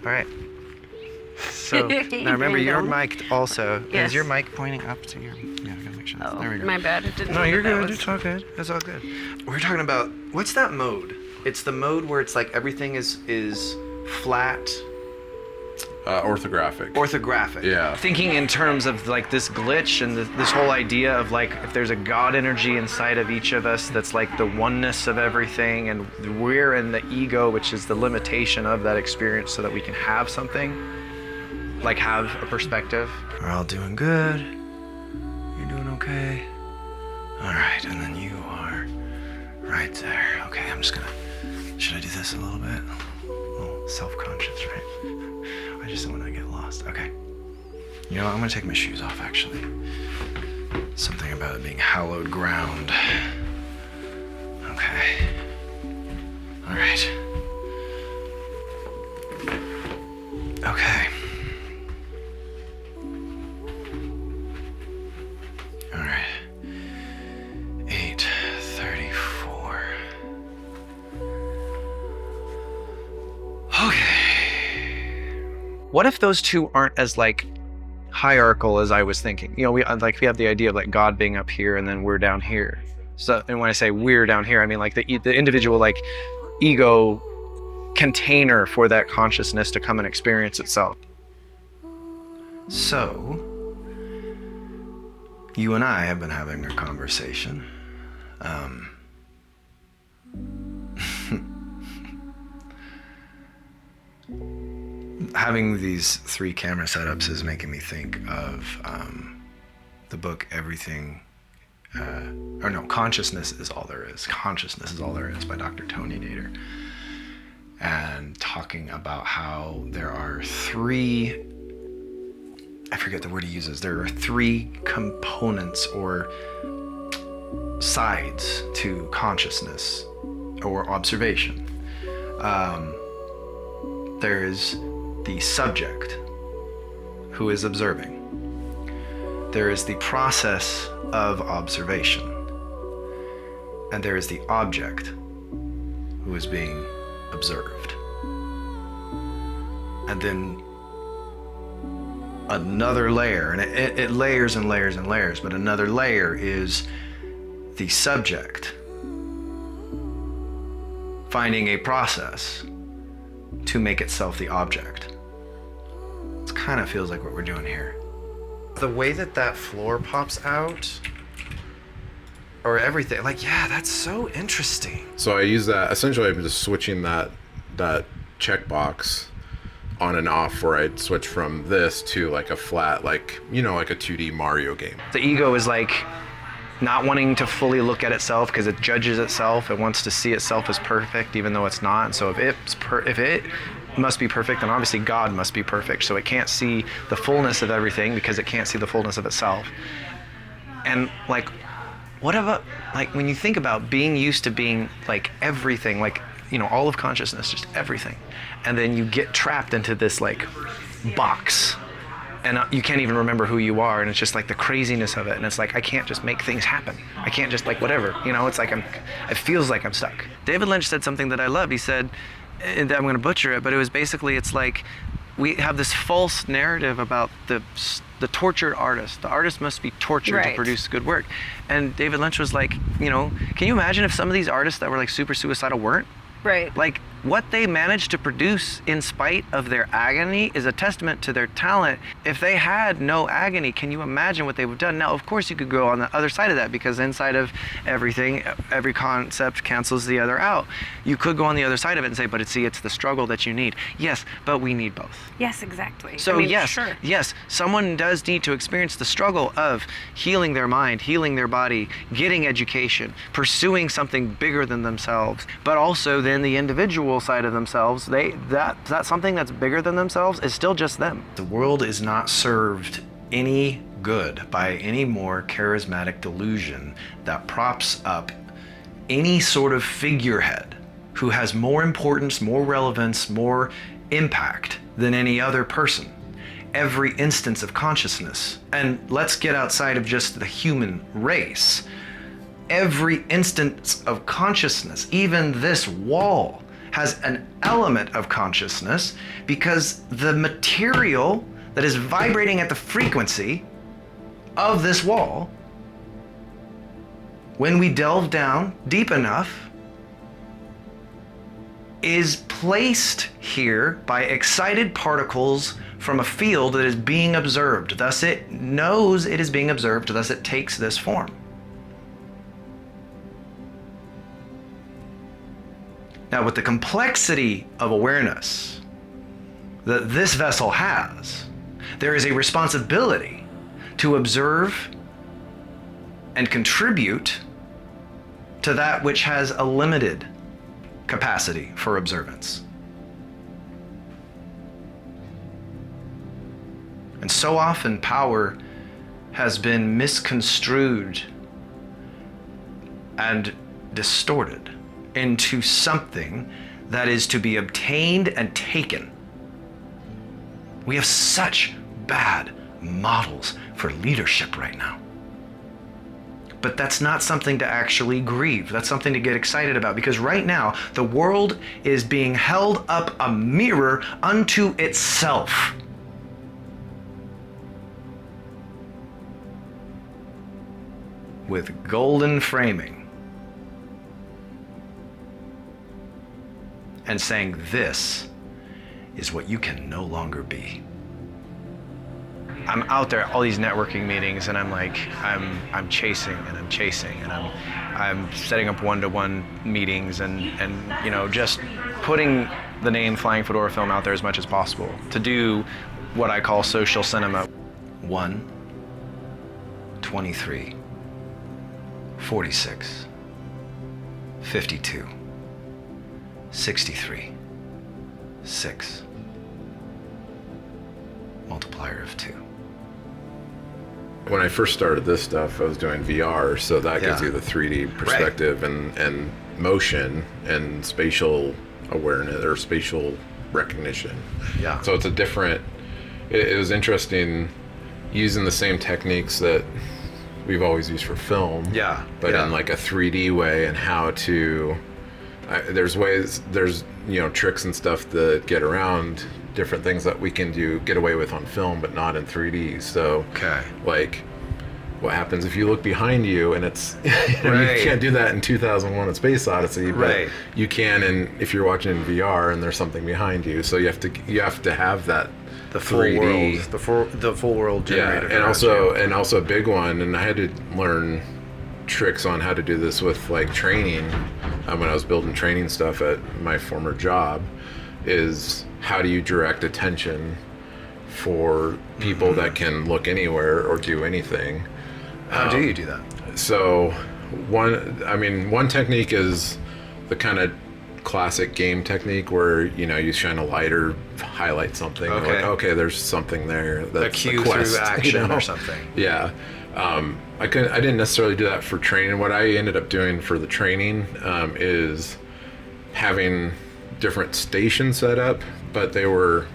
All right. So now remember, you're mic'd also. Yes. Is your mic pointing up to your? Yeah, I gotta make sure. Oh, There we go. my bad. It didn't. No, know you're that good. was- It's all good. It's all good. We're talking about what's that mode? It's the mode where it's like everything is flat. Orthographic. Orthographic. Yeah. Thinking in terms of like this glitch and this whole idea of like if there's a God energy inside of each of us that's like the oneness of everything, and we're in the ego, which is the limitation of that experience, so that we can have something, like have a perspective. We're all doing good. You're doing okay. All right, and then you are right there. Okay, I'm just gonna. Should I do this a little bit? A little self-conscious, right? I just don't want to get lost. Okay. You know what? I'm going to take my shoes off, actually. Something about it being hallowed ground. Okay. All right. Okay. All right. 8:34. Okay. What if those two aren't as like hierarchical as I was thinking? You know, we have the idea of like God being up here and then we're down here. So, and when I say we're down here, I mean like the individual like ego container for that consciousness to come and experience itself. So, you and I have been having a conversation. Having these 3 camera setups is making me think of the book Consciousness is All There Is. Consciousness is All There Is by Dr. Tony Nader. And talking about how there are 3, I forget the word he uses, there are 3 components or sides to consciousness or observation. There is the subject who is observing. There is the process of observation. And there is the object who is being observed. And then another layer, and it layers and layers and layers, but another layer is the subject finding a process to make itself the object. It kind of feels like what we're doing here. The way that floor pops out, or everything, like, yeah, that's so interesting. So I use that, essentially I'm just switching that checkbox on and off, where I'd switch from this to like a flat, like, you know, like a 2D Mario game. The ego is like not wanting to fully look at itself because it judges itself. It wants to see itself as perfect, even though it's not. And so if it must be perfect, then obviously God must be perfect. So it can't see the fullness of everything because it can't see the fullness of itself. And like, what about, like, when you think about being used to being like everything, like, you know, all of consciousness, just everything. And then you get trapped into this like box, and you can't even remember who you are, and it's just like the craziness of it, and it's like I can't just make things happen. I can't just like whatever, you know. It's like it feels like I'm stuck. David Lynch said something that I love. He said, and I'm going to butcher it, but it was basically, it's like we have this false narrative about the tortured artist. The artist must be tortured to produce good work. And David Lynch was like, you know, can you imagine if some of these artists that were like super suicidal weren't? Right. Like, what they managed to produce in spite of their agony is a testament to their talent. If they had no agony, can you imagine what they would have done? Now, of course, you could go on the other side of that, because inside of everything, every concept cancels the other out. You could go on the other side of it and say, but it's the struggle that you need. Yes, but we need both. Yes, exactly. So I mean, yes, sure. yes, someone does need to experience the struggle of healing their mind, healing their body, getting education, pursuing something bigger than themselves, but also then the individual side of themselves, that something that's bigger than themselves is still just them. The world is not served any good by any more charismatic delusion that props up any sort of figurehead who has more importance, more relevance, more impact than any other person. Every instance of consciousness, and let's get outside of just the human race, every instance of consciousness, even this wall, has an element of consciousness because the material that is vibrating at the frequency of this wall, when we delve down deep enough, is placed here by excited particles from a field that is being observed. Thus it knows it is being observed, thus it takes this form. Now, with the complexity of awareness that this vessel has, there is a responsibility to observe and contribute to that which has a limited capacity for observance. And so often power has been misconstrued and distorted into something that is to be obtained and taken. We have such bad models for leadership right now. But that's not something to actually grieve. That's something to get excited about, because right now the world is being held up a mirror unto itself. With golden framing. And saying, this is what you can no longer be. I'm out there at all these networking meetings, and I'm like, I'm chasing and I'm chasing, and I'm setting up one-to-one meetings, and you know, just putting the name Flying Fedora Film out there as much as possible to do what I call social cinema. 1, 23, 46, 52, 63, 6, multiplier of 2. When I first started this stuff, I was doing VR, so that gives you the 3D perspective, right, and motion and spatial awareness or spatial recognition. Yeah. So it's a different, it was interesting using the same techniques that we've always used for film. Yeah. But in like a 3D way, and how to, there's ways, there's, you know, tricks and stuff that get around different things that we can get away with on film, but not in 3D. So, like, what happens if you look behind you and it's, you can't do that in 2001: A Space Odyssey, but you can if you're watching in VR and there's something behind you. So you have to have that the full 3D. world, the full world generator. Yeah, and also a big one, and I had to learn tricks on how to do this with like training when I was building training stuff at my former job, is how do you direct attention for people that can look anywhere or do anything? How do you do that? So one technique is the kind of classic game technique where, you know, you shine a light or highlight something. Okay. Like, okay, there's something there. That's a cue a quest, through action, you know? or something. Yeah. I didn't necessarily do that for training. What I ended up doing for the training is having different stations set up, but they were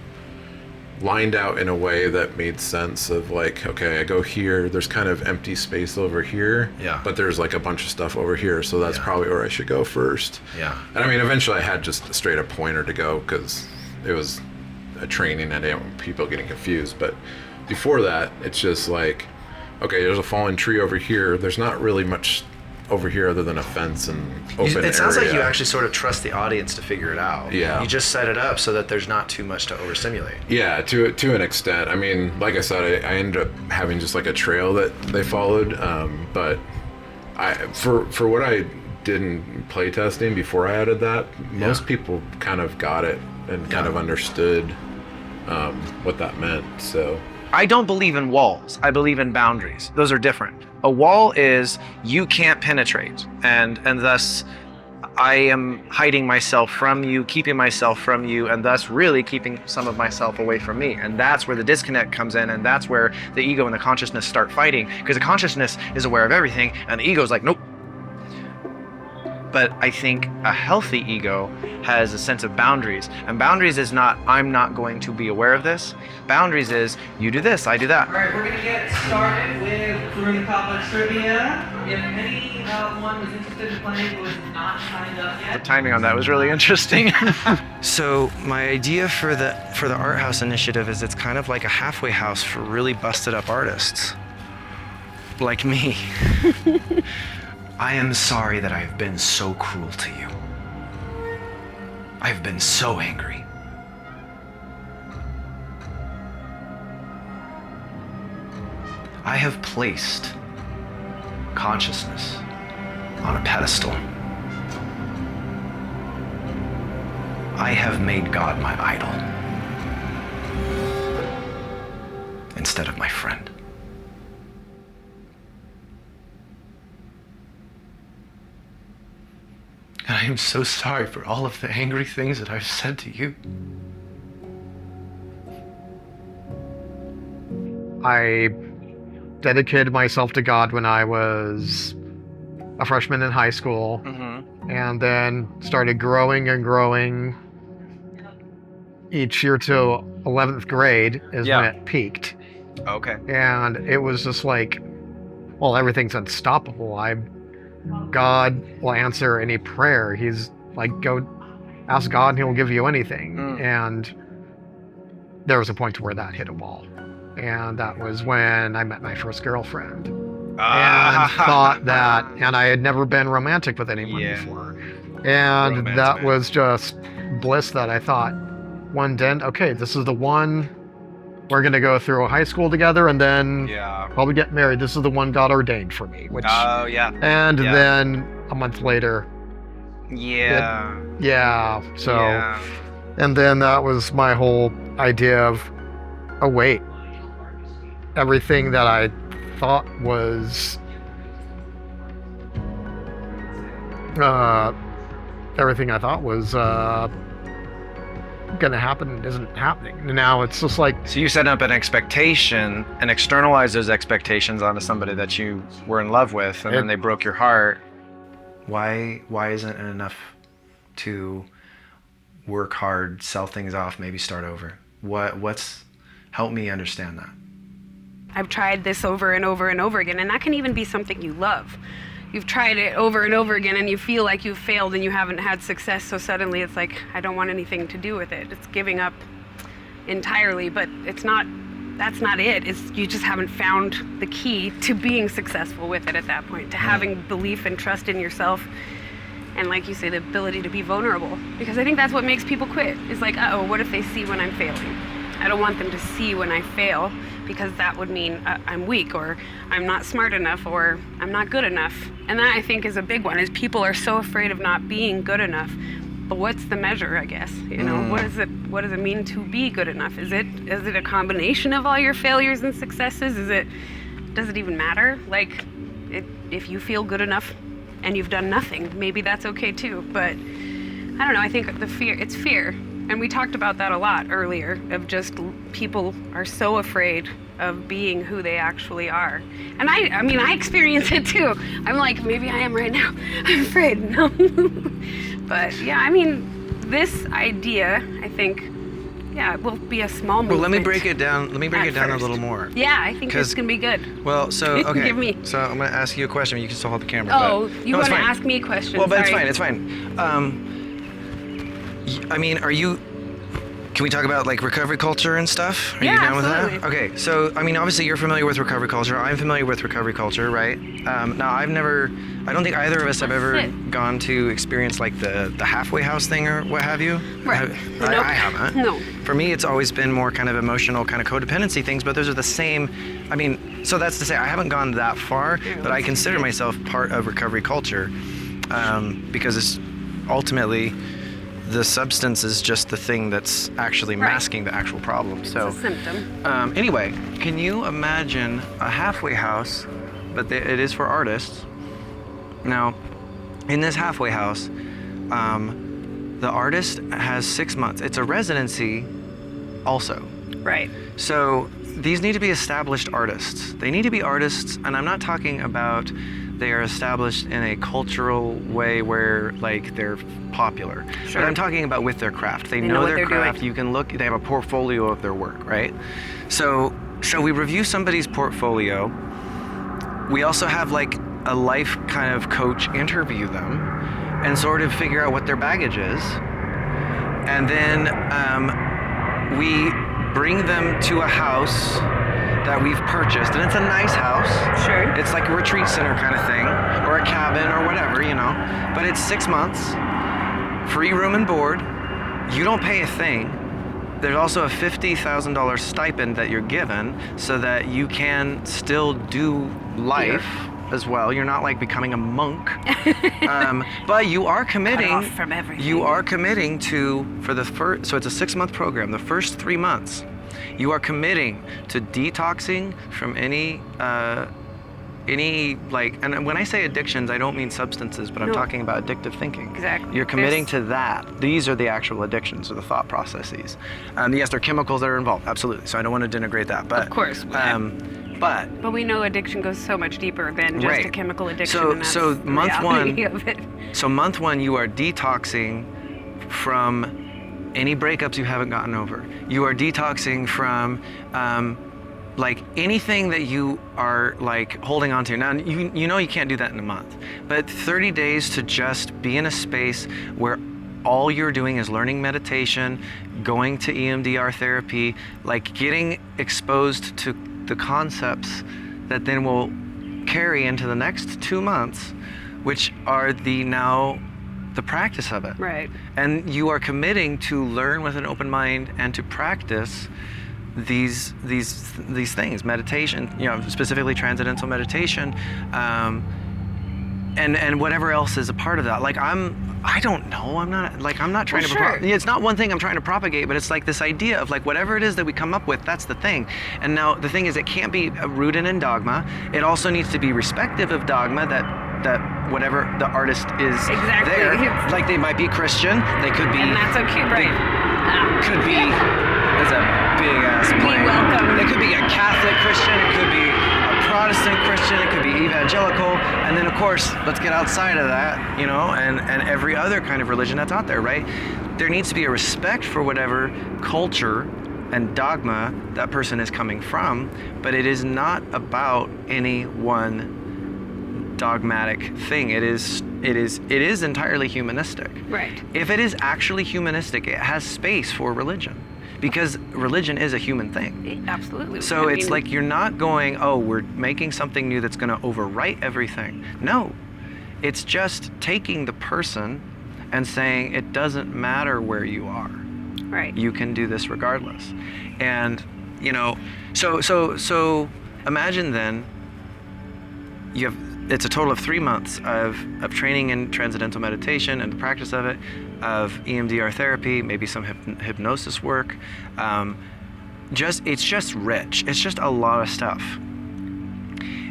lined out in a way that made sense of like, okay, I go here, there's kind of empty space over here, but there's like a bunch of stuff over here, so that's probably where I should go first. And I mean, eventually I had just a straight up pointer to go because it was a training. I didn't want people getting confused, but before that, it's just like, okay, there's a fallen tree over here, there's not really much over here other than a fence and open area. It sounds like you actually sort of trust the audience to figure it out. Yeah. You just set it up so that there's not too much to overstimulate. Yeah, to an extent. I mean, like I said, I ended up having just like a trail that they followed. But for what I did in playtesting before I added that, most people kind of got it and kind of understood what that meant. So I don't believe in walls. I believe in boundaries. Those are different. A wall is you can't penetrate, and thus I am hiding myself from you, keeping myself from you, and thus really keeping some of myself away from me. And that's where the disconnect comes in, and that's where the ego and the consciousness start fighting, because the consciousness is aware of everything, and the ego is like, nope. But I think a healthy ego has a sense of boundaries. And boundaries is not, I'm not going to be aware of this. Boundaries is, you do this, I do that. All right, we're going to get started with Brewing College Trivia. If anyone was interested in playing who was not signed up yet. The timing on that was really interesting. So my idea for the Arthouse initiative is it's kind of like a halfway house for really busted up artists. Like me. I am sorry that I've been so cruel to you. I've been so angry. I have placed consciousness on a pedestal. I have made God my idol instead of my friend. And I am so sorry for all of the angry things that I've said to you. I dedicated myself to God when I was a freshman in high school, and then started growing and growing each year till 11th grade is when it peaked. Okay. And it was just like, well, everything's unstoppable. God will answer any prayer. He's like, go ask God and he'll give you anything. And there was a point to where that hit a wall. And that was when I met my first girlfriend. And thought that, and I had never been romantic with anyone before. And Romance, that man. was just bliss that I thought, one day, okay, this is the one. We're going to go through high school together and then probably get married. This is the one God ordained for me. Which, and then a month later. And then that was my whole idea of, oh, wait. Everything that I thought was gonna happen isn't happening. And now it's just like, So you set up an expectation and externalized those expectations onto somebody that you were in love with, and then they broke your heart. Why isn't it enough to work hard, sell things off, maybe start over? What's help me understand that? I've tried this over and over and over again, and that can even be something you love. You've tried it over and over again and you feel like you've failed and you haven't had success, so suddenly it's like, I don't want anything to do with it. It's giving up entirely, but that's not it. You just haven't found the key to being successful with it at that point, to having belief and trust in yourself, and like you say, the ability to be vulnerable. Because I think that's what makes people quit. It's like, uh-oh, what if they see when I'm failing? I don't want them to see when I fail, because that would mean I'm weak, or I'm not smart enough, or I'm not good enough. And that, I think, is a big one, is people are so afraid of not being good enough. But what's the measure, I guess? You know, what does it mean to be good enough? Is it a combination of all your failures and successes? Does it even matter? Like, if you feel good enough and you've done nothing, maybe that's okay too. But I don't know, I think it's fear. And we talked about that a lot earlier, of just people are so afraid of being who they actually are. And I mean, I experience it too. I'm like, maybe I am right now. I'm afraid, no. But yeah, I mean, this idea, I think, will be a small movement. Well, let me break it down. Let me break it down a little more. Yeah, I think it's gonna be good. Well, so okay. Give me. So I'm gonna ask you a question. You can still hold the camera. Oh, but, you want to ask me a question? Well, but Sorry. it's fine. I mean, can we talk about like recovery culture and stuff? Are you down with that? Okay, so I mean, obviously you're familiar with recovery culture. I'm familiar with recovery culture, right? Now I don't think either of us have ever gone to experience like the halfway house thing or what have you. Right. I haven't. No. For me, it's always been more kind of emotional, kind of codependency things, but those are the same. I mean, so that's to say I haven't gone that far, but I consider myself part of recovery culture because it's ultimately, the substance is just the thing that's actually masking the actual problem. So, it's a symptom. Anyway, can you imagine a halfway house, but it is for artists. Now, in this halfway house, the artist has 6 months. It's a residency also. Right. So these need to be established artists. They need to be artists, and I'm not talking about they are established in a cultural way where like they're popular. Sure. But I'm talking about with their craft. They know know what their they're craft. doing. You can look. They have a portfolio of their work, right? So we review somebody's portfolio. We also have like a life kind of coach interview them and sort of figure out what their baggage is. And then we bring them to a house that we've purchased. And it's a nice house. Sure. It's like a retreat center kind of thing, or a cabin or whatever, you know. But it's 6 months, free room and board. You don't pay a thing. There's also a $50,000 stipend that you're given so that you can still do life as well. You're not like becoming a monk, but you are committing. Cut off from everything. You are committing to for the first. So it's a 6-month program. The first 3 months, you are committing to detoxing from any like. And when I say addictions, I don't mean substances, but I'm No. talking about addictive thinking. Exactly. You're committing There's- to that. These are the actual addictions or the thought processes. Yes, there are chemicals that are involved. Absolutely. So I don't want to denigrate that, but Of course. But we know addiction goes so much deeper than just Right. a chemical addiction. So- and that's so the month reality one- of it. So month 1, you are detoxing from any breakups you haven't gotten over. You are detoxing from like anything that you are like holding on to. Now you know you can't do that in a month, but 30 days to just be in a space where all you're doing is learning meditation, going to EMDR therapy, like getting exposed to the concepts that then will carry into the next 2 months, which are the practice of it. Right. And you are committing to learn with an open mind and to practice these things, meditation, you know, specifically transcendental meditation, and whatever else is a part of that. Like I don't know. I'm not trying to. Sure. It's not one thing I'm trying to propagate, but it's like this idea of like whatever it is that we come up with, that's the thing. And now the thing is, it can't be rooted in dogma. It also needs to be respective of dogma that whatever the artist is Exactly. there. Like they might be Christian. They could be. And that's okay, right? Could be. That's a big ass plane. welcome. It could be a Catholic Christian. It could be a Protestant Christian. It could be evangelical. And then of course, let's get outside of that, you know, and every other kind of religion that's out there, right? There needs to be a respect for whatever culture and dogma that person is coming from, but it is not about any one dogmatic thing. It is entirely humanistic. Right. If it is actually humanistic, it has space for religion, because religion is a human thing. Absolutely. So I it's mean, like you're not going, oh, we're making something new that's going to overwrite everything. No, it's just taking the person and saying it doesn't matter where you are. Right. You can do this regardless. And, you know, so imagine then it's a total of 3 months of training in transcendental meditation and the practice of it, of EMDR therapy, maybe some hypnosis work. It's just rich. It's just a lot of stuff.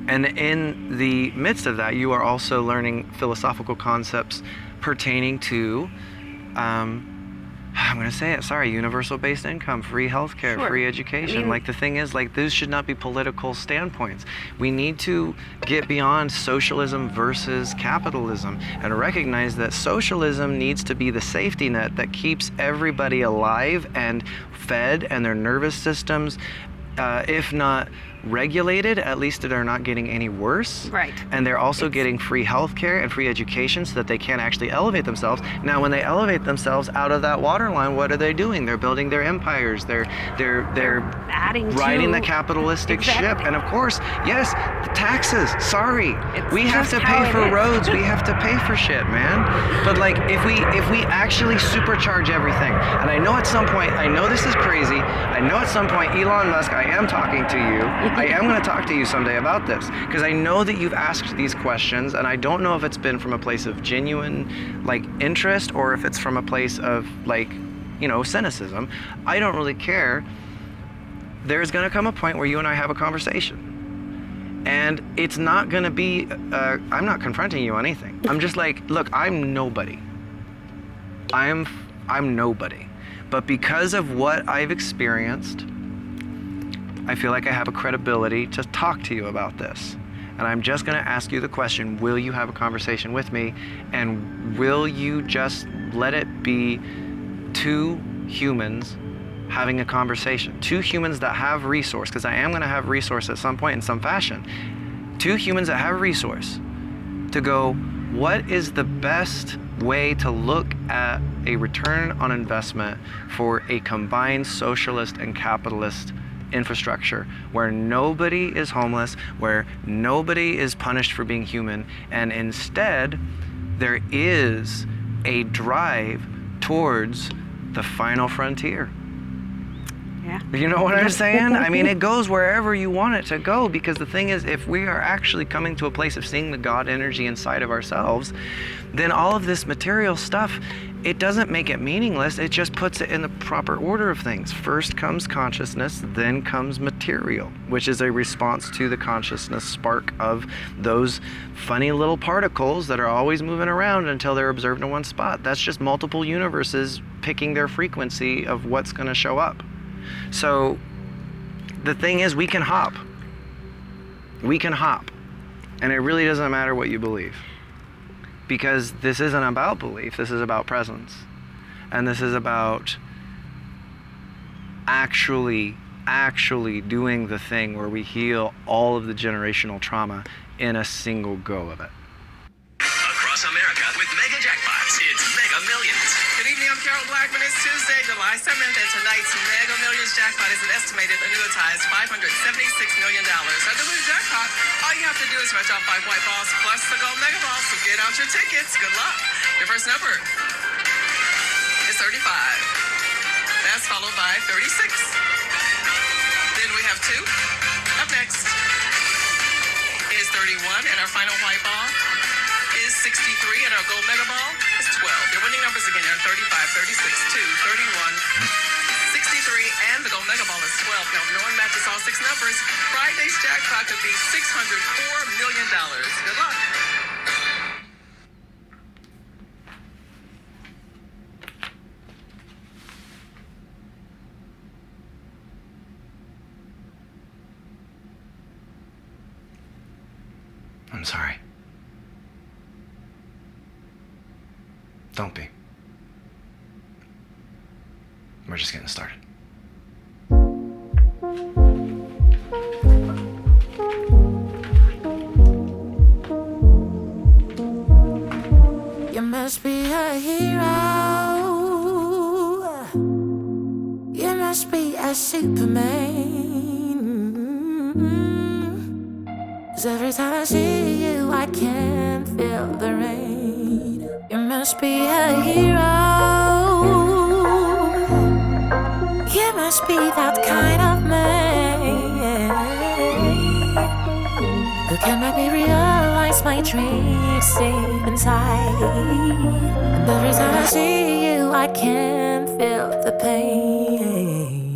And in the midst of that, you are also learning philosophical concepts pertaining to, I'm going to say it, sorry, universal based income, free healthcare, Sure. free education. I mean- like the thing is, like, those should not be political standpoints. We need to get beyond socialism versus capitalism and recognize that socialism needs to be the safety net that keeps everybody alive and fed, and their nervous systems, if not regulated, at least they're not getting any worse. Right. And they're also getting free healthcare and free education so that they can actually elevate themselves. Now, when they elevate themselves out of that waterline, what are they doing? They're building their empires. They're adding riding to the capitalistic Exactly. ship. And of course, yes, the taxes. Sorry, It's we have just to how pay it for is. roads. We have to pay for shit, man. But like, if we actually supercharge everything, and I know at some point, I know this is crazy. I know at some point, Elon Musk, I am talking to you. I am going to talk to you someday about this, because I know that you've asked these questions, and I don't know if it's been from a place of genuine like interest or if it's from a place of like, you know, cynicism. I don't really care. There's going to come a point where you and I have a conversation, and it's not going to be I'm not confronting you on anything. I'm just like, look, I'm nobody. I'm nobody. But because of what I've experienced, I feel like I have a credibility to talk to you about this. And I'm just going to ask you the question, will you have a conversation with me? And will you just let it be two humans having a conversation? Two humans that have resource, because I am going to have resource at some point in some fashion. Two humans that have resource to go, what is the best way to look at a return on investment for a combined socialist and capitalist infrastructure where nobody is homeless, where nobody is punished for being human, and instead there is a drive towards the final frontier. Yeah. You know what I'm saying? I mean, it goes wherever you want it to go, because the thing is, if we are actually coming to a place of seeing the God energy inside of ourselves, then all of this material stuff, it doesn't make it meaningless. It just puts it in the proper order of things. First comes consciousness, then comes material, which is a response to the consciousness spark of those funny little particles that are always moving around until they're observed in one spot. That's just multiple universes picking their frequency of what's going to show up. So the thing is, we can hop. We can hop. And it really doesn't matter what you believe. Because this isn't about belief, this is about presence. And this is about actually doing the thing where we heal all of the generational trauma in a single go of it. Across America with mega jackpots, it's Mega Millions. Good evening, I'm Carol Blackman. It's Tuesday, July 7th, and tonight's Mega Millions jackpot is an estimated annuitized $576 million. Under the jackpot, all you have to do is scratch off 5 white balls plus the gold mega balls, so get out your tickets. Good luck. Your first number is 35. That's followed by 36. Then we have 2. Up next is 31, and our final white ball is 63, and our gold mega ball is 12. Your winning numbers again are 35, 36, 2, 31, 63, and the gold mega ball is 12. Now, if no one matches all 6 numbers, Friday's jackpot could be $604 million. Good luck. I'm sorry. Don't be. We're just getting started. You must be a hero. You must be a Superman. 'Cause every time I see you, I can feel the rain. You must be a hero. You must be that kind of man who can make me realize my dreams deep inside. And every time I see you, I can feel the pain.